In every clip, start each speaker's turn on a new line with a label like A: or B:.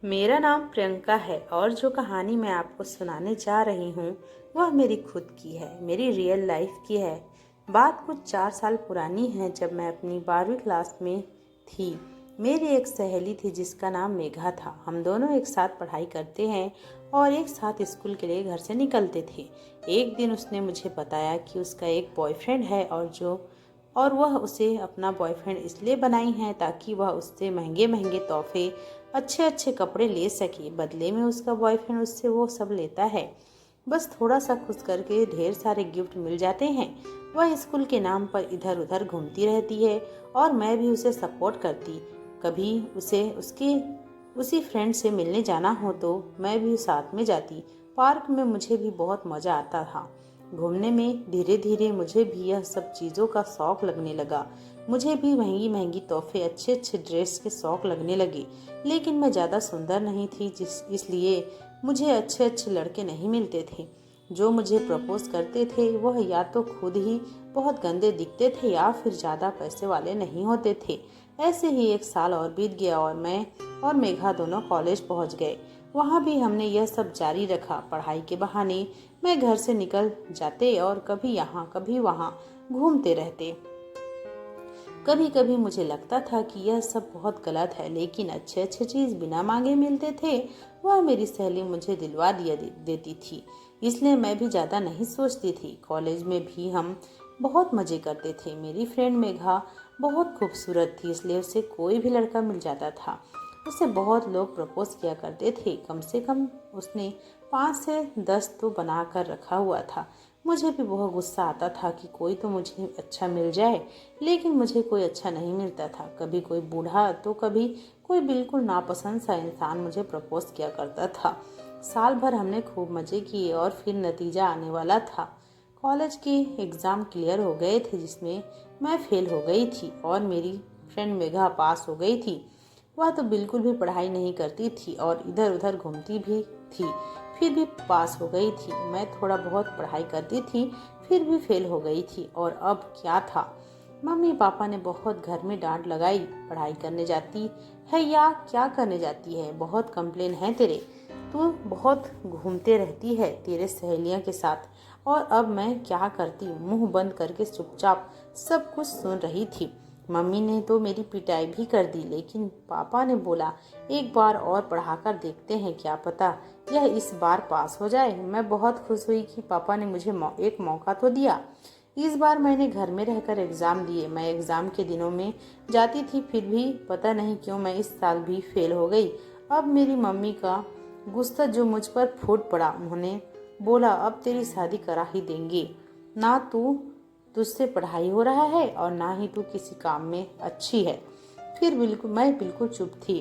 A: मेरा नाम प्रियंका है और जो कहानी मैं आपको सुनाने जा रही हूँ वह मेरी खुद की है, मेरी रियल लाइफ की है। बात कुछ 4 साल पुरानी है, जब मैं अपनी 12वीं क्लास में थी। मेरी एक सहेली थी जिसका नाम मेघा था। हम दोनों एक साथ पढ़ाई करते हैं और एक साथ स्कूल के लिए घर से निकलते थे। एक दिन उसने मुझे बताया कि उसका एक बॉयफ्रेंड है और वह उसे अपना बॉयफ्रेंड इसलिए बनाई है ताकि वह उससे महंगे महंगे तोहफे, अच्छे अच्छे कपड़े ले सके। बदले में उसका बॉयफ्रेंड उससे वो सब लेता है, बस थोड़ा सा खुश करके ढेर सारे गिफ्ट मिल जाते हैं। वह स्कूल के नाम पर इधर उधर घूमती रहती है और मैं भी उसे सपोर्ट करती। कभी उसे उसके उसी फ्रेंड से मिलने जाना हो तो मैं भी साथ में जाती। पार्क में मुझे भी बहुत मज़ा आता था घूमने में। धीरे धीरे मुझे भी यह सब चीज़ों का शौक लगने लगा। मुझे भी महंगी महंगी तोहफे, अच्छे अच्छे ड्रेस के शौक लगने लगे। लेकिन मैं ज़्यादा सुंदर नहीं थी, इसलिए मुझे अच्छे अच्छे लड़के नहीं मिलते थे। जो मुझे प्रपोज करते थे वह या तो खुद ही बहुत गंदे दिखते थे या फिर ज़्यादा पैसे वाले नहीं होते थे। ऐसे ही 1 साल और बीत गया और मैं और मेघा दोनों कॉलेज पहुंच गए। वहाँ भी हमने यह सब जारी रखा। पढ़ाई के बहाने मैं घर से निकल जाते और कभी यहाँ कभी वहाँ घूमते रहते। कभी कभी मुझे लगता था कि यह सब बहुत गलत है, लेकिन अच्छे अच्छे चीज बिना मांगे मिलते थे। वह मेरी सहेली मुझे दिलवा देती थी, इसलिए मैं भी ज्यादा नहीं सोचती थी। कॉलेज में भी हम बहुत मजे करते थे। मेरी फ्रेंड मेघा बहुत खूबसूरत थी, इसलिए उसे कोई भी लड़का मिल जाता था। उसे बहुत लोग प्रपोज किया करते थे। कम से कम उसने 5 से 10 तो बना कर रखा हुआ था। मुझे भी बहुत गुस्सा आता था कि कोई तो मुझे अच्छा मिल जाए, लेकिन मुझे कोई अच्छा नहीं मिलता था। कभी कोई बूढ़ा तो कभी कोई बिल्कुल नापसंद सा इंसान मुझे प्रपोज किया करता था। साल भर हमने खूब मजे किए और फिर नतीजा आने वाला था। कॉलेज के एग्ज़ाम क्लियर हो गए थे, जिसमें मैं फेल हो गई थी और मेरी फ्रेंड मेघा पास हो गई थी। वह तो बिल्कुल भी पढ़ाई नहीं करती थी और इधर उधर घूमती भी थी, फिर भी पास हो गई थी। मैं थोड़ा बहुत पढ़ाई करती थी, फिर भी फेल हो गई थी। और अब क्या था, मम्मी पापा ने बहुत घर में डांट लगाई। पढ़ाई करने जाती है या क्या करने जाती है, बहुत कंप्लेन है तेरे, तू बहुत घूमते रहती है तेरे सहेलियों के साथ। और अब मैं क्या करती, मुंह बंद करके चुपचाप सब कुछ सुन रही थी। मम्मी ने तो मेरी पिटाई भी कर दी, लेकिन पापा ने बोला एक बार और पढ़ाकर देखते हैं, क्या पता यह इस बार पास हो जाए। मैं बहुत खुश हुई कि पापा ने मुझे एक मौका तो दिया। इस बार मैंने घर में रहकर एग्ज़ाम दिए। मैं एग्ज़ाम के दिनों में जाती थी, फिर भी पता नहीं क्यों मैं इस साल भी फेल हो गई। अब मेरी मम्मी का गुस्सा जो मुझ पर फूट पड़ा। उन्होंने बोला अब तेरी शादी करा ही देंगे, ना तुझसे पढ़ाई हो रहा है और ना ही तू किसी काम में अच्छी है। फिर मैं बिल्कुल चुप थी।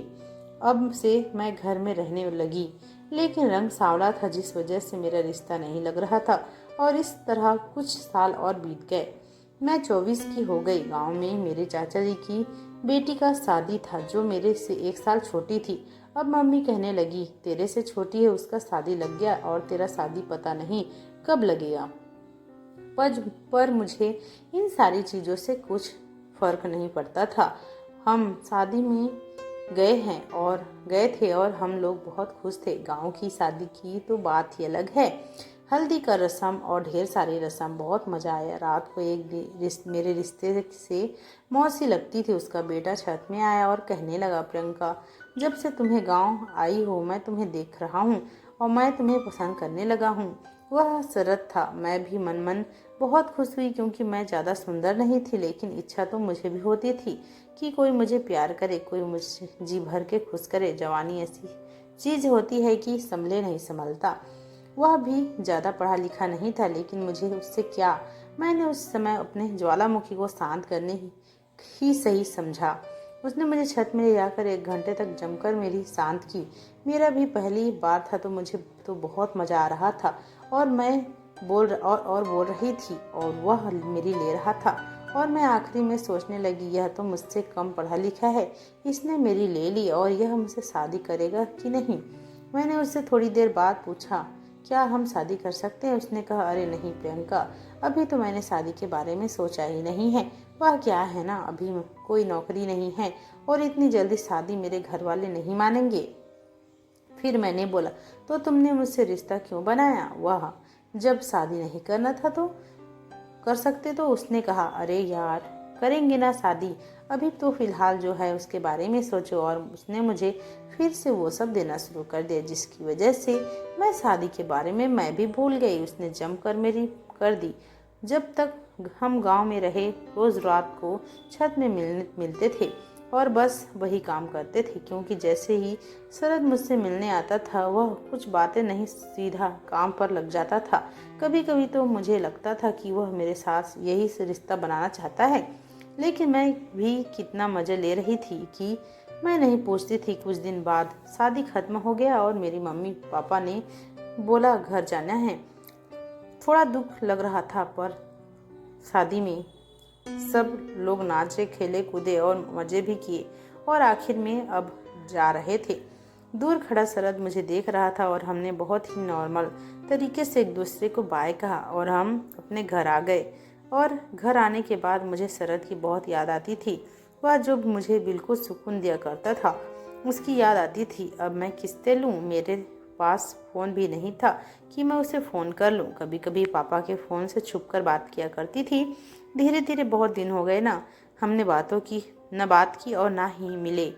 A: अब से मैं घर में रहने लगी, लेकिन रंग सांवला था जिस वजह से मेरा रिश्ता नहीं लग रहा था। और इस तरह कुछ साल और बीत गए। मैं 24 की हो गई। गांव में मेरे चाचा जी की बेटी का शादी था, जो मेरे से 1 साल छोटी थी। अब मम्मी कहने लगी तेरे से छोटी है, उसका शादी लग गया और तेरा शादी पता नहीं कब लगेगा। पर मुझे इन सारी चीज़ों से कुछ फर्क नहीं पड़ता था। हम शादी में गए थे और हम लोग बहुत खुश थे। गांव की शादी की तो बात ही अलग है। हल्दी का रस्म और ढेर सारी रस्म, बहुत मज़ा आया। रात को मेरे रिश्ते से मौसी लगती थी, उसका बेटा छत में आया और कहने लगा प्रियंका, जब से तुम्हें गांव आई हो मैं तुम्हें देख रहा हूँ और मैं तुम्हें पसंद करने लगा हूँ। वह शरत था। मैं भी मन मन बहुत खुश हुई, क्योंकि मैं ज़्यादा सुंदर नहीं थी, लेकिन इच्छा तो मुझे भी होती थी कि कोई मुझे प्यार करे, कोई मुझे जी भर के खुश करे। जवानी ऐसी चीज़ होती है कि संभले नहीं संभलता। वह भी ज़्यादा पढ़ा लिखा नहीं था, लेकिन मुझे उससे क्या। मैंने उस समय अपने ज्वालामुखी को शांत करने ही सही समझा। उसने मुझे छत में ले जाकर 1 घंटे तक जमकर मेरी शांत की। मेरा भी पहली बार था तो मुझे तो बहुत मज़ा आ रहा था और मैं बोल रही थी और वह मेरी ले रहा था। और मैं आखिरी में सोचने लगी यह तो मुझसे कम पढ़ा लिखा है, इसने मेरी ले ली और यह मुझसे शादी करेगा कि नहीं। मैंने उससे थोड़ी देर बाद पूछा क्या हम शादी कर सकते हैं। उसने कहा अरे नहीं प्रियंका, अभी तो मैंने शादी के बारे में सोचा ही नहीं है। वह क्या है ना, अभी कोई नौकरी नहीं है और इतनी जल्दी शादी मेरे घर वाले नहीं मानेंगे। फिर मैंने बोला, तो तुमने मुझसे रिश्ता क्यों बनाया? वह, जब शादी नहीं करना था तो कर सकते। तो उसने कहा, अरे यार, करेंगे ना शादी, अभी तो फिलहाल जो है उसके बारे में सोचो। और उसने मुझे फिर से वो सब देना शुरू कर दिया, जिसकी वजह से मैं शादी के बारे में मैं भी भूल गई। उसने जमकर मेरी कर दी। जब तक हम गांव में रहे, रोज रात को छत में मिलते थे और बस वही काम करते थे, क्योंकि जैसे ही शरद मुझसे मिलने आता था वह कुछ बातें नहीं सीधा काम पर लग जाता था। कभी कभी तो मुझे लगता था कि वह मेरे साथ यही से रिश्ता बनाना चाहता है, लेकिन मैं भी कितना मज़े ले रही थी कि मैं नहीं पूछती थी। कुछ दिन बाद शादी खत्म हो गया और मेरी मम्मी पापा ने बोला घर जाना है। थोड़ा दुख लग रहा था, पर शादी में सब लोग नाचे, खेले, कूदे और मज़े भी किए और आखिर में अब जा रहे थे। दूर खड़ा शरद मुझे देख रहा था और हमने बहुत ही नॉर्मल तरीके से एक दूसरे को बाय कहा और हम अपने घर आ गए। और घर आने के बाद मुझे शरद की बहुत याद आती थी। वह जो मुझे बिल्कुल सुकून दिया करता था, उसकी याद आती थी। अब मैं किससे लूँ? मेरे पास फ़ोन भी नहीं था कि मैं उसे फ़ोन कर लूँ। कभी कभी पापा के फ़ोन से छुपकर बात किया करती थी। धीरे धीरे बहुत दिन हो गए ना हमने न बात की और ना ही मिले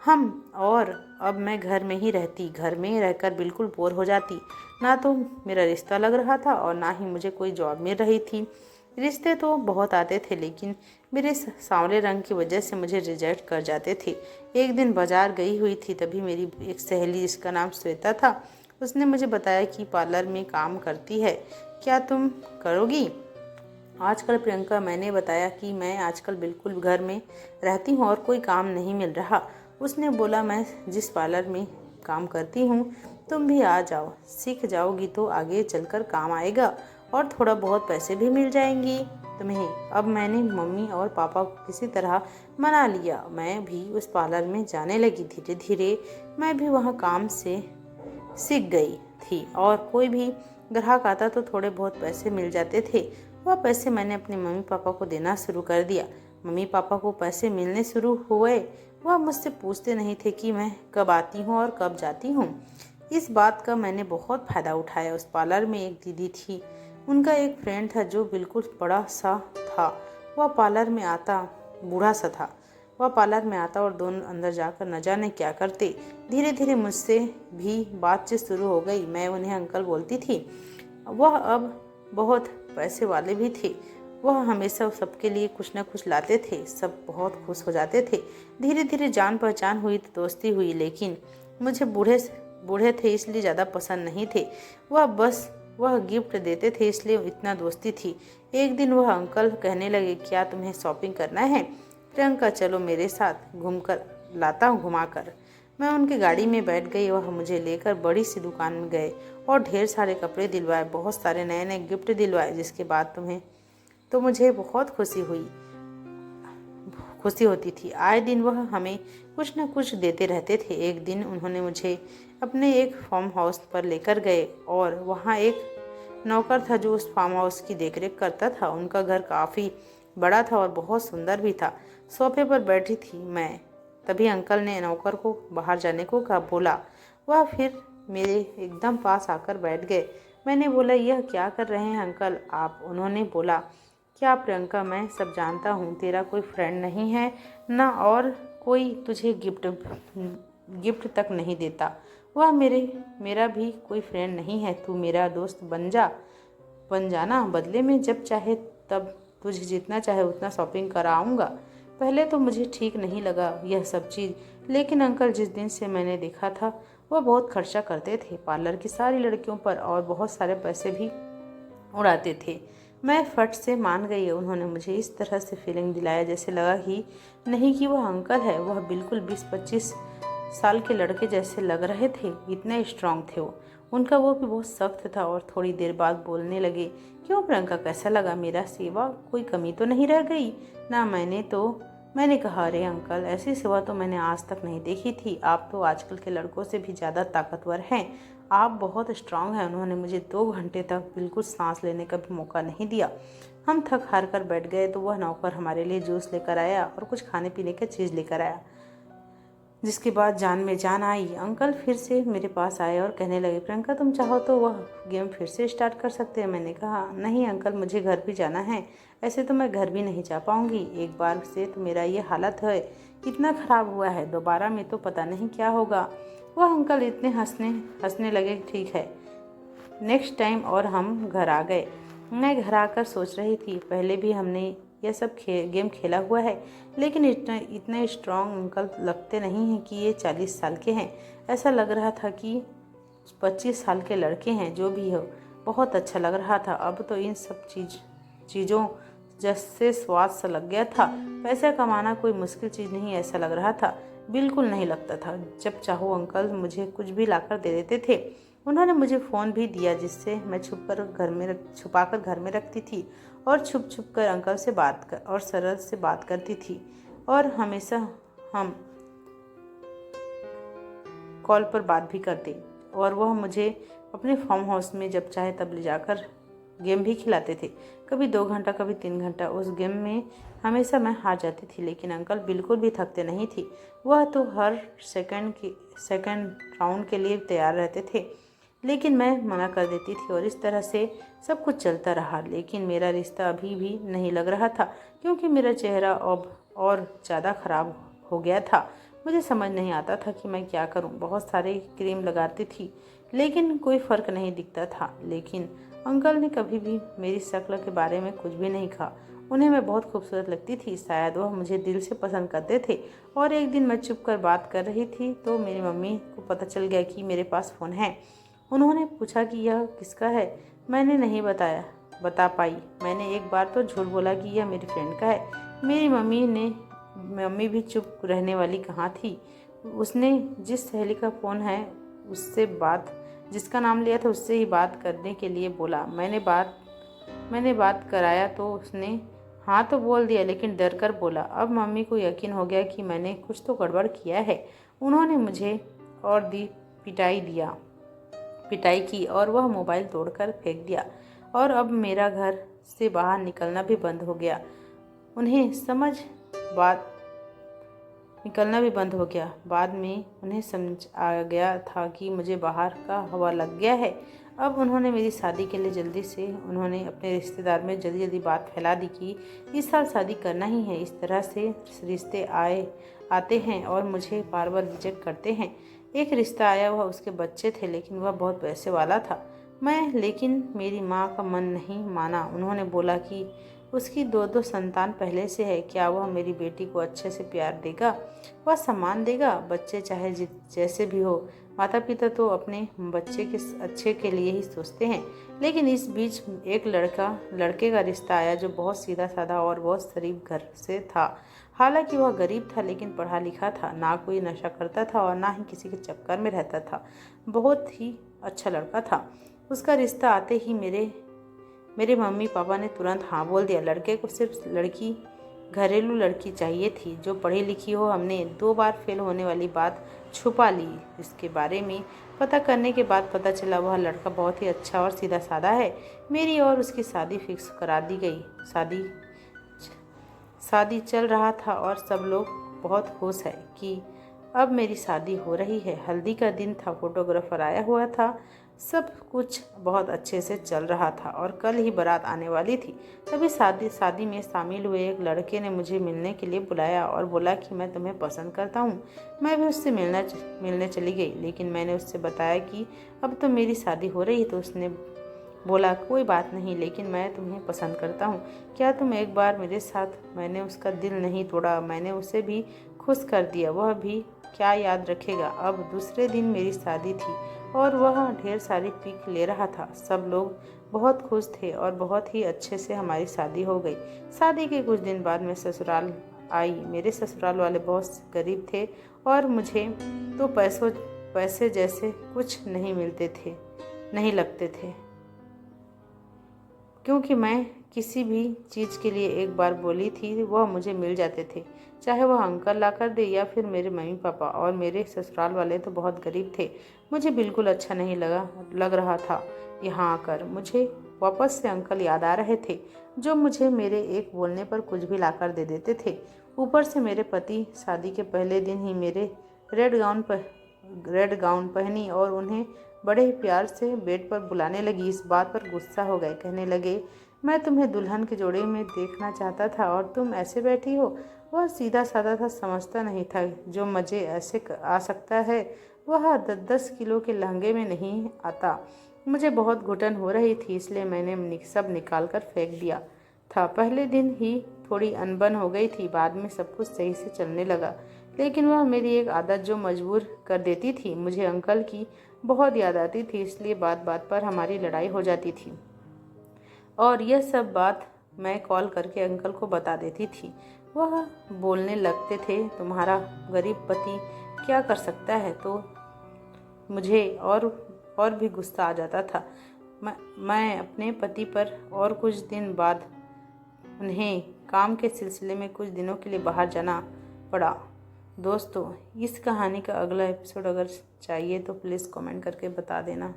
A: हम। और अब मैं घर में ही रहती, घर में रहकर बिल्कुल बोर हो जाती। ना तो मेरा रिश्ता लग रहा था और ना ही मुझे कोई जॉब मिल रही थी। रिश्ते तो बहुत आते थे, लेकिन मेरे सांवले रंग की वजह से मुझे रिजेक्ट कर जाते थे। एक दिन बाजार गई हुई थी, तभी मेरी एक सहेली, जिसका नाम श्वेता था, उसने मुझे बताया कि पार्लर में काम करती है, क्या तुम करोगी? आजकल प्रियंका, मैंने बताया कि मैं आजकल बिल्कुल घर में रहती हूँ और कोई काम नहीं मिल रहा। उसने बोला, मैं जिस पार्लर में काम करती हूँ तुम भी आ जाओ, सीख जाओगी तो आगे चलकर काम आएगा और थोड़ा बहुत पैसे भी मिल जाएंगी तुम्हें। अब मैंने मम्मी और पापा को किसी तरह मना लिया। मैं भी उस पार्लर में जाने लगी। धीरे धीरे मैं भी वहाँ काम से सीख गई थी और कोई भी ग्राहक आता तो थोड़े बहुत पैसे मिल जाते थे। वह पैसे मैंने अपने मम्मी पापा को देना शुरू कर दिया। मम्मी पापा को पैसे मिलने शुरू हुए। वह मुझसे पूछते नहीं थे कि मैं कब आती हूँ और कब जाती हूँ। इस बात का मैंने बहुत फ़ायदा उठाया। उस पार्लर में एक दीदी थी, उनका एक फ्रेंड था जो बिल्कुल बड़ा सा था। वह पार्लर में आता बूढ़ा सा था। वह पार्लर में आता और दोनों अंदर जाकर न जाने क्या करते। धीरे धीरे मुझसे भी बातचीत शुरू हो गई। मैं उन्हें अंकल बोलती थी। वह अब बहुत पैसे वाले भी थे। वह हमेशा सबके लिए कुछ न कुछ लाते थे। सब बहुत खुश हो जाते थे। धीरे धीरे जान पहचान हुई तो दोस्ती हुई, लेकिन मुझे बूढ़े थे इसलिए ज़्यादा पसंद नहीं थे। वह गिफ्ट देते थे इसलिए इतना दोस्ती थी। एक दिन वह अंकल कहने लगे, क्या तुम्हें शॉपिंग करना है? प्रियंका, चलो मेरे साथ, घूमकर लाता हूँ घुमाकर। मैं उनकी गाड़ी में बैठ गई। वह मुझे लेकर बड़ी सी दुकान में गए और ढेर सारे कपड़े दिलवाए, बहुत सारे नए नए गिफ्ट दिलवाए, जिसके बाद मुझे बहुत खुशी होती थी। आए दिन वह हमें कुछ न कुछ देते रहते थे। एक दिन उन्होंने मुझे अपने एक फार्म हाउस पर लेकर गए और वहाँ एक नौकर था जो उस फार्म हाउस की देखरेख करता था। उनका घर काफ़ी बड़ा था और बहुत सुंदर भी था। सोफे पर बैठी थी मैं, तभी अंकल ने नौकर को बाहर जाने को कहा। बोला, वह फिर मेरे एकदम पास आकर बैठ गए। मैंने बोला, यह क्या कर रहे हैं अंकल आप? उन्होंने बोला, क्या प्रियंका, मैं सब जानता हूँ, तेरा कोई फ्रेंड नहीं है ना, और कोई तुझे गिफ्ट तक नहीं देता। वह मेरा भी कोई फ्रेंड नहीं है। तू मेरा दोस्त बन जाना, बदले में जब चाहे तब तुझे जितना चाहे उतना शॉपिंग कराऊंगा। पहले तो मुझे ठीक नहीं लगा यह सब चीज़, लेकिन अंकल जिस दिन से मैंने देखा था वह बहुत खर्चा करते थे पार्लर की सारी लड़कियों पर और बहुत सारे पैसे भी उड़ाते थे। मैं फट से मान गई। उन्होंने मुझे इस तरह से फीलिंग दिलाया जैसे लगा ही नहीं कि वह अंकल है। वह बिल्कुल 20-25 साल के लड़के जैसे लग रहे थे, इतने स्ट्रांग थे वो। उनका वो भी बहुत सख्त था और थोड़ी देर बाद बोलने लगे, क्यों प्रियंका, कैसा लगा मेरा सेवा? कोई कमी तो नहीं रह गई ना? मैंने कहा, अरे अंकल, ऐसी सेवा तो मैंने आज तक नहीं देखी थी। आप तो आजकल के लड़कों से भी ज़्यादा ताकतवर हैं, आप बहुत स्ट्रांग हैं। उन्होंने मुझे 2 घंटे तक बिल्कुल सांस लेने का भी मौका नहीं दिया। हम थक हार कर बैठ गए तो वह नौकर हमारे लिए जूस लेकर आया और कुछ खाने पीने की चीज़ लेकर आया। जिसके बाद जान में जान आई। अंकल फिर से मेरे पास आए और कहने लगे, प्रियंका तुम चाहो तो वह गेम फिर से स्टार्ट कर सकते हैं। मैंने कहा, नहीं अंकल, मुझे घर भी जाना है। ऐसे तो मैं घर भी नहीं जा पाऊंगी। एक बार से तो मेरा ये हालत है, इतना ख़राब हुआ है, दोबारा में तो पता नहीं क्या होगा। वह अंकल इतने हंसने लगे। ठीक है, नेक्स्ट टाइम। और हम घर आ गए। मैं घर आकर सोच रही थी, पहले भी हमने यह सब गेम खेला हुआ है, लेकिन इतने स्ट्रांग अंकल लगते नहीं हैं कि ये 40 साल के हैं। ऐसा लग रहा था कि 25 साल के लड़के हैं। जो भी हो, बहुत अच्छा लग रहा था। अब तो इन सब चीज़ों जैसे स्वाद सा लग गया था। पैसा कमाना कोई मुश्किल चीज़ नहीं, ऐसा लग रहा था। बिल्कुल नहीं लगता था। जब चाहो अंकल मुझे कुछ भी लाकर दे देते थे। उन्होंने मुझे फ़ोन भी दिया, जिससे मैं छुपाकर घर में रखती थी और छुप कर अंकल से सरल से बात करती थी। और हमेशा हम कॉल पर बात भी करते। और वह मुझे अपने फार्म हाउस में जब चाहे तब ले जाकर गेम भी खिलाते थे। कभी 2 घंटा, कभी 3 घंटा। उस गेम में हमेशा मैं हार जाती थी, लेकिन अंकल बिल्कुल भी थकते नहीं थे। वह तो हर सेकंड राउंड के लिए तैयार रहते थे, लेकिन मैं मना कर देती थी। और इस तरह से सब कुछ चलता रहा। लेकिन मेरा रिश्ता अभी भी नहीं लग रहा था, क्योंकि मेरा चेहरा अब और ज़्यादा ख़राब हो गया था। मुझे समझ नहीं आता था कि मैं क्या करूं। बहुत सारे क्रीम लगाती थी, लेकिन कोई फ़र्क नहीं दिखता था। लेकिन अंकल ने कभी भी मेरी शक्ल के बारे में कुछ भी नहीं कहा। उन्हें मैं बहुत खूबसूरत लगती थी। शायद वह मुझे दिल से पसंद करते थे। और एक दिन मैं चुप कर बात कर रही थी तो मेरी मम्मी को पता चल गया कि मेरे पास फ़ोन है। उन्होंने पूछा कि यह किसका है। मैंने नहीं बता पाई। मैंने एक बार तो झूठ बोला कि यह मेरी फ्रेंड का है। मेरी मम्मी भी चुप रहने वाली कहाँ थी। उसने जिस सहेली का फ़ोन है उससे जिसका नाम लिया था उससे ही बात करने के लिए बोला। मैंने बात कराया तो उसने हाँ तो बोल दिया, लेकिन डर कर बोला। अब मम्मी को यकीन हो गया कि मैंने कुछ तो गड़बड़ किया है। उन्होंने मुझे और पिटाई की और वह मोबाइल तोड़कर फेंक दिया। और अब मेरा घर से बाहर निकलना भी बंद हो गया। उन्हें समझ बात निकलना भी बंद हो गया। बाद में उन्हें समझ आ गया था कि मुझे बाहर का हवा लग गया है। अब उन्होंने मेरी शादी के लिए उन्होंने अपने रिश्तेदार में जल्दी बात फैला दी कि इस साल शादी करना ही है। इस तरह से रिश्ते आते हैं और मुझे बार बार रिजेक्ट करते हैं। एक रिश्ता आया, वह उसके बच्चे थे, लेकिन वह बहुत पैसे वाला था। लेकिन मेरी माँ का मन नहीं माना। उन्होंने बोला कि उसकी 2 संतान पहले से है, क्या वह मेरी बेटी को अच्छे से प्यार देगा, वह सम्मान देगा। बच्चे चाहे जैसे भी हो, माता पिता तो अपने बच्चे के अच्छे के लिए ही सोचते हैं। लेकिन इस बीच एक लड़के का रिश्ता आया जो बहुत सीधा साधा और बहुत शरीफ घर से था। हालांकि वह गरीब था, लेकिन पढ़ा लिखा था, ना कोई नशा करता था और ना ही किसी के चक्कर में रहता था। बहुत ही अच्छा लड़का था। उसका रिश्ता आते ही मेरे मम्मी पापा ने तुरंत हाँ बोल दिया। लड़के को सिर्फ घरेलू लड़की चाहिए थी जो पढ़ी लिखी हो। हमने 2 बार फेल होने वाली बात छुपा ली। इसके बारे में पता करने के बाद पता चला वह लड़का बहुत ही अच्छा और सीधा साधा है। मेरी और उसकी शादी फिक्स करा दी गई। शादी चल रहा था और सब लोग बहुत खुश है कि अब मेरी शादी हो रही है। हल्दी का दिन था, फोटोग्राफर आया हुआ था, सब कुछ बहुत अच्छे से चल रहा था और कल ही बारात आने वाली थी। तभी शादी में शामिल हुए एक लड़के ने मुझे मिलने के लिए बुलाया और बोला कि मैं तुम्हें पसंद करता हूँ। मैं भी उससे मिलने चली गई, लेकिन मैंने उससे बताया कि अब तो मेरी शादी हो रही है। तो उसने बोला, कोई बात नहीं, लेकिन मैं तुम्हें पसंद करता हूँ, क्या तुम एक बार मेरे साथ। मैंने उसका दिल नहीं तोड़ा, मैंने उसे भी खुश कर दिया। वह भी क्या याद रखेगा। अब दूसरे दिन मेरी शादी थी और वह ढेर सारी पिक ले रहा था। सब लोग बहुत खुश थे और बहुत ही अच्छे से हमारी शादी हो गई। शादी के कुछ दिन बाद मैं ससुराल आई। मेरे ससुराल वाले बहुत गरीब थे और मुझे तो पैसे जैसे कुछ नहीं लगते थे, क्योंकि मैं किसी भी चीज़ के लिए एक बार बोली थी वह मुझे मिल जाते थे, चाहे वह अंकल ला कर दे या फिर मेरे मम्मी पापा। और मेरे ससुराल वाले तो बहुत गरीब थे। मुझे बिल्कुल अच्छा नहीं लग रहा था। यहाँ आकर मुझे वापस से अंकल याद आ रहे थे, जो मुझे मेरे एक बोलने पर कुछ भी ला कर दे देते थे। ऊपर से मेरे पति शादी के पहले दिन ही मेरे रेड गाउन पहनी और उन्हें बड़े ही प्यार से बेड पर बुलाने लगी। इस बात पर गुस्सा हो गए, कहने लगे, मैं तुम्हें दुल्हन के जोड़े में देखना चाहता था और तुम ऐसे बैठी हो। वह सीधा साधा था, समझता नहीं था जो मज़े ऐसे आ सकता है वह 10-10 किलो के लहंगे में नहीं आता। मुझे बहुत घुटन हो रही थी, इसलिए मैंने सब निकाल कर फेंक दिया था। पहले दिन ही थोड़ी अनबन हो गई थी, बाद में सब कुछ सही से चलने लगा। लेकिन वह मेरी एक आदत जो मजबूर कर देती थी। मुझे अंकल की बहुत याद आती थी, इसलिए बात बात पर हमारी लड़ाई हो जाती थी और यह सब बात मैं कॉल करके अंकल को बता देती थी। वह बोलने लगते थे, तुम्हारा गरीब पति क्या कर सकता है। तो मुझे और भी गुस्सा आ जाता था। मैं अपने पति पर और कुछ दिन बाद उन्हें काम के सिलसिले में कुछ दिनों के लिए बाहर जाना पड़ा। दोस्तों, इस कहानी का अगला एपिसोड अगर चाहिए तो प्लीज़ कमेंट करके बता देना।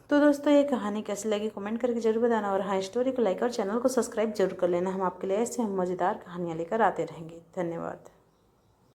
A: तो दोस्तों, ये कहानी कैसी लगी कमेंट करके जरूर बताना और हाँ, स्टोरी को लाइक और चैनल को सब्सक्राइब जरूर कर लेना। हम आपके लिए ऐसे मज़ेदार कहानियाँ लेकर आते रहेंगे। धन्यवाद।